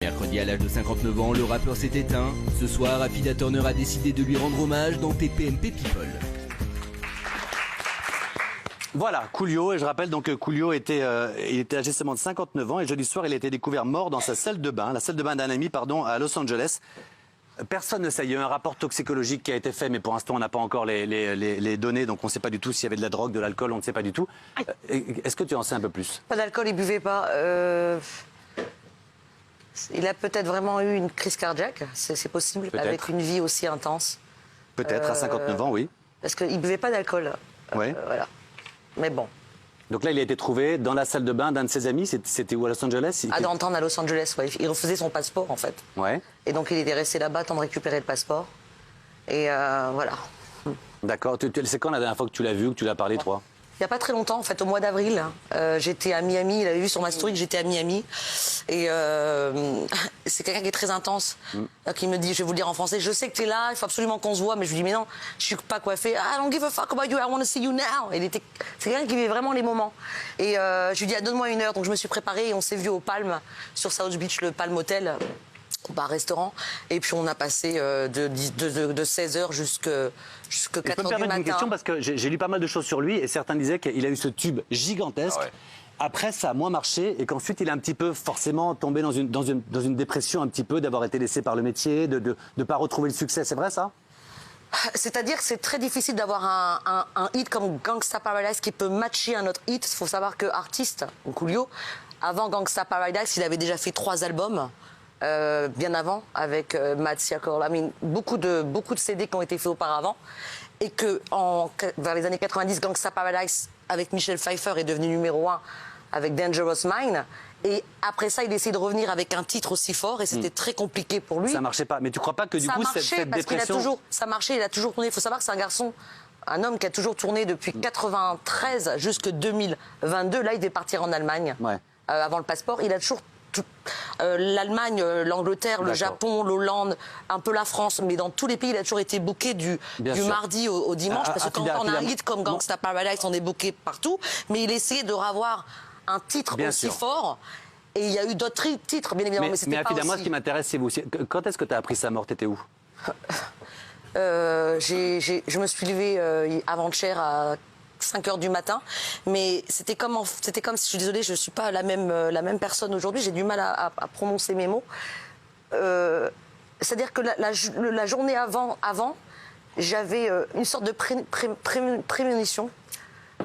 Mercredi, à l'âge de 59 ans, le rappeur s'est éteint. Ce soir, Affida Turner a décidé de lui rendre hommage dans TPMP People. Voilà, Coolio, et je rappelle donc que Coolio était âgé seulement de 59 ans et jeudi soir, il a été découvert mort dans sa salle de bain, la salle de bain d'un ami, à Los Angeles. Personne ne sait, il y a eu un rapport toxicologique qui a été fait, mais pour l'instant, on n'a pas encore les données, donc on ne sait pas du tout s'il y avait de la drogue, de l'alcool, on ne sait pas du tout. Est-ce que tu en sais un peu plus? Pas d'alcool, il buvait pas. Il a peut-être vraiment eu une crise cardiaque, c'est possible, avec une vie aussi intense. Peut-être, à 59 ans, oui. Parce qu'il ne buvait pas d'alcool. Oui. Voilà. Mais bon. Donc là, il a été trouvé dans la salle de bain d'un de ses amis. C'était où, à Los Angeles? À Downtown, à Los Angeles, ouais. Il refaisait son passeport, en fait. Ouais. Et donc, il était resté là-bas, temps de récupérer le passeport. Et voilà. D'accord. C'est quand la dernière fois que tu l'as vu, que tu l'as parlé, toi? Il n'y a pas très longtemps, en fait, au mois d'avril, j'étais à Miami. Il avait vu sur ma story que j'étais à Miami. Et c'est quelqu'un qui est très intense. Qui me dit, je vais vous le dire en français, je sais que tu es là, il faut absolument qu'on se voit. Mais je lui dis, mais non, je suis pas coiffée. I don't give a fuck about you, I want to see you now. C'est quelqu'un qui vit vraiment les moments. Et je lui dis, donne-moi 1 heure. Donc je me suis préparée et on s'est vu au Palm, sur South Beach, le Palm Hotel. Bar-restaurant, et puis on a passé de 16h jusqu'à 4h du matin. Je peux me permettre une question, parce que j'ai lu pas mal de choses sur lui, et certains disaient qu'il a eu ce tube gigantesque. Ah ouais. Après, ça a moins marché, et qu'ensuite il a un petit peu forcément tombé dans une dépression un petit peu, d'avoir été laissé par le métier, de ne pas retrouver le succès. C'est vrai, ça? C'est-à-dire que c'est très difficile d'avoir un hit comme Gangsta Paradise qui peut matcher un autre hit. Il faut savoir que artiste, Coolio, avant Gangsta Paradise, il avait déjà fait 3 albums. Bien avant, avec Mad Circle, beaucoup de CD qui ont été faits auparavant, et que vers les années 90, Gangsta Paradise avec Michelle Pfeiffer est devenu numéro 1 avec Dangerous Mind, et après ça, il essayé de revenir avec un titre aussi fort, et c'était très compliqué pour lui. Ça marchait pas, mais tu crois pas que du coup cette dépression... Ça marchait, il a toujours tourné. Il faut savoir que c'est un homme qui a toujours tourné depuis 93 jusqu'à 2022. Là, il devait partir en Allemagne, avant le passeport. Il a toujours l'Allemagne, l'Angleterre, le Japon, l'Hollande, un peu la France, mais dans tous les pays, il a toujours été booké du mardi au dimanche, parce que quand on a un hit comme Gangsta Paradise, on est booké partout, mais il essayait de revoir un titre aussi fort, et il y a eu d'autres titres, bien évidemment, mais c'était pas aussi... Moi, ce qui m'intéresse, c'est vous. Quand est-ce que tu as appris sa mort? T'étais où? Je me suis levée avant-hier à 5h du matin, mais c'était comme si, je suis désolée, je ne suis pas la même personne aujourd'hui, j'ai du mal à prononcer mes mots. C'est-à-dire que la journée avant j'avais une sorte de prémonition.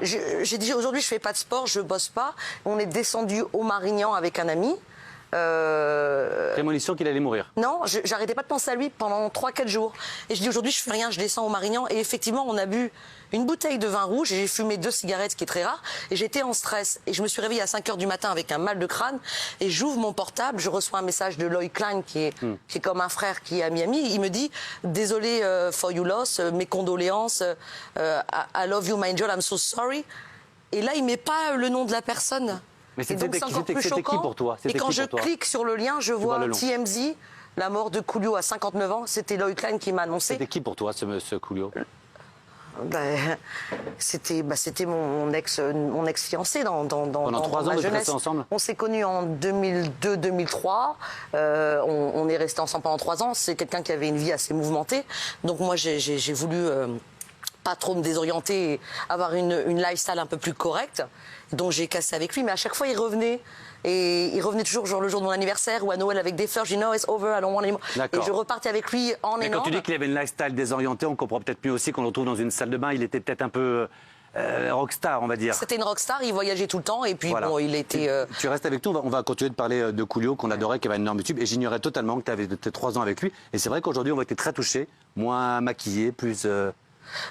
J'ai dit, aujourd'hui, je ne fais pas de sport, je ne bosse pas. On est descendu au Marignan avec un ami. Prémonition qu'il allait mourir? Non, j'arrêtais pas de penser à lui pendant 3-4 jours. Et je dis, aujourd'hui, je fais rien, je descends au Marignan. Et effectivement, on a bu une bouteille de vin rouge et j'ai fumé 2 cigarettes, ce qui est très rare. Et j'étais en stress. Et je me suis réveillée à 5h du matin avec un mal de crâne. Et j'ouvre mon portable, je reçois un message de Loïc Klein, qui est comme un frère, qui est à Miami. Il me dit, désolé for your loss, mes condoléances, I love you, my angel, I'm so sorry. Et là, il met pas le nom de la personne. Mais c'était qui pour toi? Et quand je clique sur le lien, je vois TMZ, la mort de Coolio à 59 ans. C'était Loïc Klein qui m'a annoncé. C'était qui pour toi, ce Coolio? C'était mon ex-fiancé dans Pendant 3 ans, vous êtes restés ensemble? On s'est connus en 2002-2003. On est restés ensemble pendant 3 ans. C'est quelqu'un qui avait une vie assez mouvementée. Donc moi, j'ai voulu pas trop me désorienter et avoir une lifestyle un peu plus correcte. Donc j'ai cassé avec lui, mais à chaque fois il revenait. Et il revenait toujours genre, le jour de mon anniversaire ou à Noël avec des fleurs. Je dis no, it's over, I don't want anymore. Et je repartais avec lui en Mais quand tu dis qu'il avait une lifestyle désorientée, on comprend peut-être mieux aussi qu'on le retrouve dans une salle de bain. Il était peut-être un peu rockstar, on va dire. C'était une rockstar, il voyageait tout le temps et puis bon, il était... Tu restes avec nous, on va continuer de parler de Coolio, qu'on adorait, qui avait un énorme tube. Et j'ignorais totalement que tu avais 3 ans avec lui. Et c'est vrai qu'aujourd'hui, on va être très touchés, moins maquillés, plus...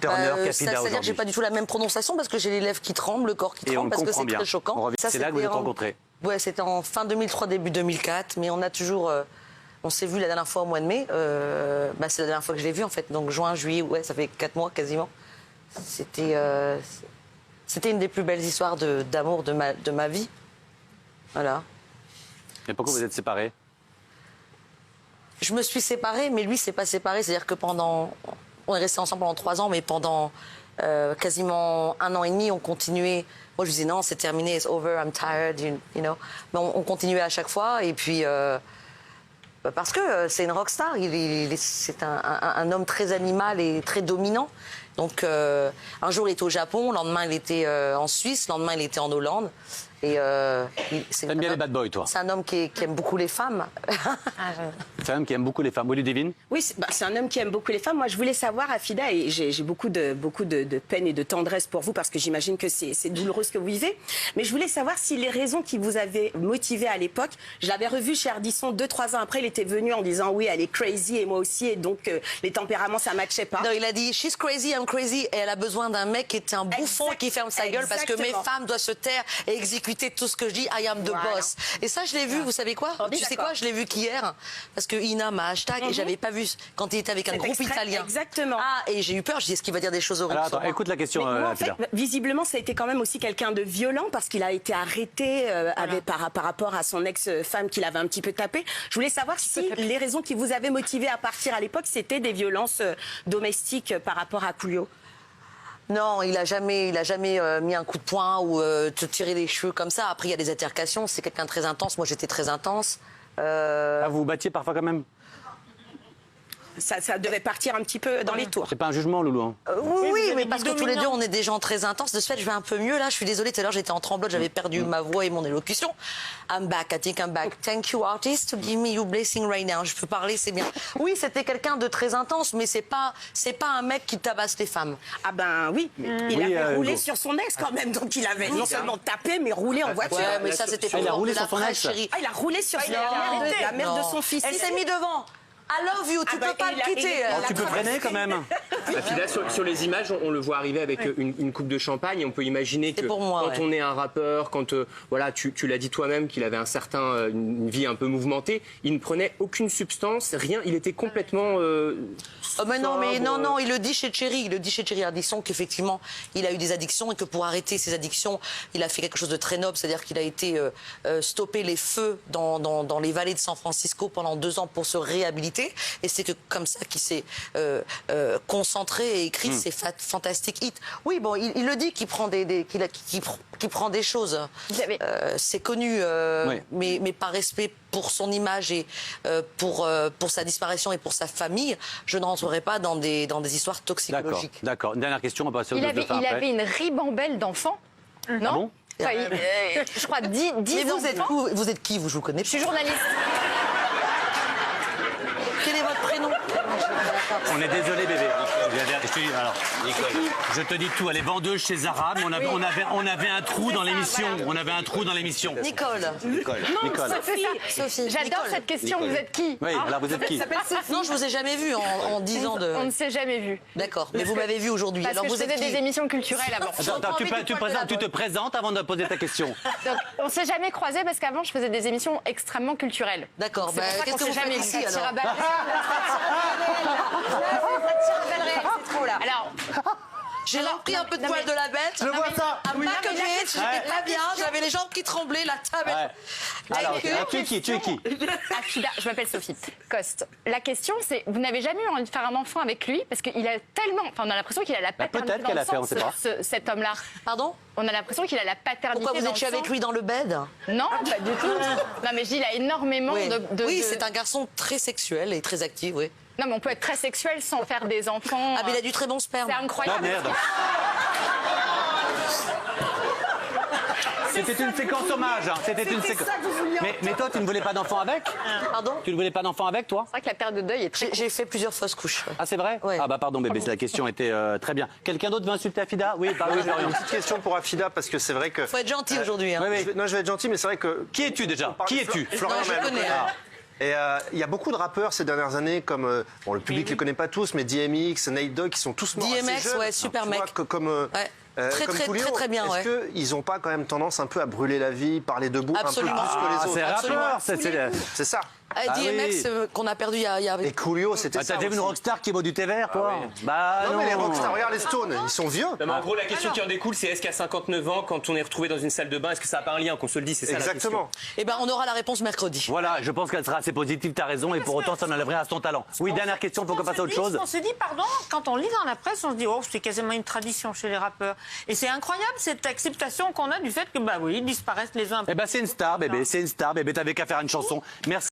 Turner, c'est-à-dire que j'ai pas du tout la même prononciation parce que j'ai les lèvres qui tremblent, le corps qui tremble, parce que c'est très choquant. C'est là que vous êtes rencontrés? Ouais, c'était en fin 2003, début 2004, mais on a toujours... on s'est vu la dernière fois au mois de mai. C'est la dernière fois que je l'ai vu, en fait. Donc juin, juillet, ouais, ça fait 4 mois quasiment. C'était une des plus belles histoires d'amour de ma vie. Voilà. Et pourquoi vous êtes séparés? Je me suis séparée, mais lui s'est pas séparé. C'est-à-dire que on est restés ensemble pendant 3 ans, mais pendant quasiment 1 an et demi, on continuait. Moi, je disais non, c'est terminé, it's over, I'm tired, you know. Mais on continuait à chaque fois, et puis Parce que c'est une rockstar, c'est un homme très animal et très dominant. Donc un jour il était au Japon, le lendemain il était en Suisse, le lendemain il était en Hollande. T'aimes bien les bad boys, toi? C'est un homme qui aime beaucoup les femmes. C'est un homme qui aime beaucoup les femmes. Oui, Ludivine? Oui, c'est un homme qui aime beaucoup les femmes. Moi, je voulais savoir, Afida, et j'ai beaucoup de peine et de tendresse pour vous, parce que j'imagine que c'est douloureux ce que vous vivez. Mais je voulais savoir si les raisons qui vous avaient motivé à l'époque, je l'avais revu chez Ardisson 2-3 ans après, il était venu en disant oui, elle est crazy et moi aussi, et donc les tempéraments, ça matchait pas. Non, il a dit she's crazy, I'm crazy, et elle a besoin d'un mec qui est un bouffon et qui ferme sa gueule parce que mes femmes doivent se taire et exécuter tout ce que je dis, I am the boss. Et ça, je l'ai vu, vous savez quoi? Tu sais quoi? Je l'ai vu qu'hier, parce que Ina m'a hashtag et j'avais pas vu quand il était avec un groupe italien. Exactement. Ah, et j'ai eu peur, je dis, est-ce qu'il va dire des choses horribles? Alors, attends, écoute la question, en fait, visiblement, ça a été quand même aussi quelqu'un de violent parce qu'il a été arrêté par rapport à son ex-femme qu'il avait un petit peu tapé. Je voulais savoir si les raisons qui vous avaient motivé à partir à l'époque, c'était des violences domestiques par rapport à Coolio. Non, il a jamais mis un coup de poing ou te tirer les cheveux comme ça. Après, il y a des altercations. C'est quelqu'un de très intense. Moi, j'étais très intense. Ah, vous vous battiez parfois quand même? Ça devait partir un petit peu dans les tours. C'est pas un jugement, Loulou, hein? Oui, mais parce que tous les deux, on est des gens très intenses. De ce fait, je vais un peu mieux là. Je suis désolée, tout à l'heure, j'étais en tremblote, j'avais perdu ma voix et mon élocution. I'm back, I think I'm back. Thank you, artist, to give me your blessing right now. Je peux parler, c'est bien. Oui, c'était quelqu'un de très intense, mais c'est pas un mec qui tabasse les femmes. Ah ben oui, il avait roulé sur son ex quand même, donc il avait non seulement tapé, mais roulé en voiture. Ouais, mais ça, c'était il a roulé sur son ex. chérie. Ah, il a roulé sur la mère de son fils. Elle s'est mise devant. I love you, tu peux pas le quitter. Tu peux freiner quand même. Afida, sur les images, on le voit arriver avec une coupe de champagne et on peut imaginer que pour moi, quand on est un rappeur, quand voilà, tu l'as dit toi-même qu'il avait une vie un peu mouvementée, il ne prenait aucune substance, rien, il était complètement mais non, il le dit chez Thierry Ardisson qu'effectivement il a eu des addictions et que pour arrêter ses addictions, il a fait quelque chose de très noble, c'est-à-dire qu'il a été stopper les feux dans les vallées de San Francisco pendant 2 ans pour se réhabiliter. Et c'est que comme ça qu'il s'est concentré et écrit ses fantastiques hits. Oui, bon, il le dit qu'il prend qu'il prend des choses. C'est connu, mais par respect pour son image et pour sa disparition et pour sa famille, je ne rentrerai pas dans des histoires toxicologiques. D'accord. Une dernière question, on va passer aux Il avait une ribambelle d'enfants, non? Ah bon? Enfin, je crois 10 enfants. Vous êtes qui, vous? Je vous connais. Je suis journaliste. Quel est votre prénom? On est désolé, bébé. Je te dis tout. Elle est vendeuse chez Zara, mais on avait un trou dans l'émission. Nicole. Nicole. Sophie. J'adore cette question. Vous êtes qui? Oui, alors vous êtes qui? Non, je vous ai jamais vu en 10 ans de... On ne s'est jamais vu. D'accord, mais vous m'avez vu aujourd'hui. Parce alors que vous je faisais des émissions culturelles avant. Attends, tu te présentes avant de poser ta question. Donc, on ne s'est jamais croisés parce qu'avant, je faisais des émissions extrêmement culturelles. D'accord, qu'est-ce que vous faites ici alors? Alors, j'ai repris un peu de poil de la bête. Je vois ça. J'étais pas bien, j'avais les jambes qui tremblaient, la table. Alors, tu es qui? Afida, je m'appelle Sophie Coste. La question, c'est, vous n'avez jamais eu envie de faire un enfant avec lui parce qu'il a tellement, enfin, on a l'impression qu'il a la paternité. Peut-être qu'elle a fait, on sait pas. Cet homme-là. Pardon? On a l'impression qu'il a la paternité. Pourquoi vous étiez avec lui dans le bed? Non, pas du tout. Non, mais je dis, il a énormément de... Oui, c'est un garçon très sexuel et très actif, oui. Non, mais on peut être très sexuel sans faire des enfants. Ah, mais il a du très bon sperme. C'est incroyable. Ah, merde. C'était une séquence hommage. Mais toi, tu ne voulais pas d'enfant avec? Pardon? Tu ne voulais pas d'enfant avec, toi? C'est vrai que la période de deuil est très... J'ai fait plusieurs fausses couches. Ah, c'est vrai? Ouais. Ah bah pardon, bébé, la question était très bien. Quelqu'un d'autre veut insulter Afida? Oui, J'ai une petite question pour Afida, parce que c'est vrai que... Faut être gentil aujourd'hui. Hein. Non, je vais être gentil, mais c'est vrai que... Qui es-tu déjà? Qui es-tu? Florian Non, je Mail. connais. Et il y a beaucoup de rappeurs ces dernières années, comme bon, le public ne les connaît pas tous, mais DMX, Nate Dogg, qui sont tous morts assez DMX, jeunes. ouais, super Tu mec. vois, comme Coolio, très bien, ouais. Est-ce qu'ils n'ont pas quand même tendance un peu à brûler la vie, parler debout Absolument. un peu plus que les autres? C'est rappeur, C'est ça. DMX oui. Qu'on a perdu il y a... Et Coolio, c'était ça T'as déjà vu une aussi. rockstar qui boit du thé vert, toi? Bah Non, mais les rockstars, regarde les Stones, ils sont vieux. Non, mais en gros, la question qui en découle, c'est est-ce qu'à 59 ans, quand on est retrouvé dans une salle de bain, est-ce que ça n'a pas un lien, qu'on se le dit? C'est ça la question. Exactement. Eh ben, on aura la réponse mercredi. Voilà, je pense qu'elle sera assez positive, t'as raison, et pour autant, ça n'enlèverait à son talent. Oui, dernière question, pour qu'on passe à autre chose. On se dit, pardon, quand on lit dans la presse, on se dit, oh, c'est quasiment une tradition chez les rappeurs. Et c'est incroyable cette acceptation qu'on a du fait que, bah oui, ils disparaissent les uns. Eh ben, c'est une star, bébé, c'est une star, bébé, t'avais qu'à faire une chanson. Merci.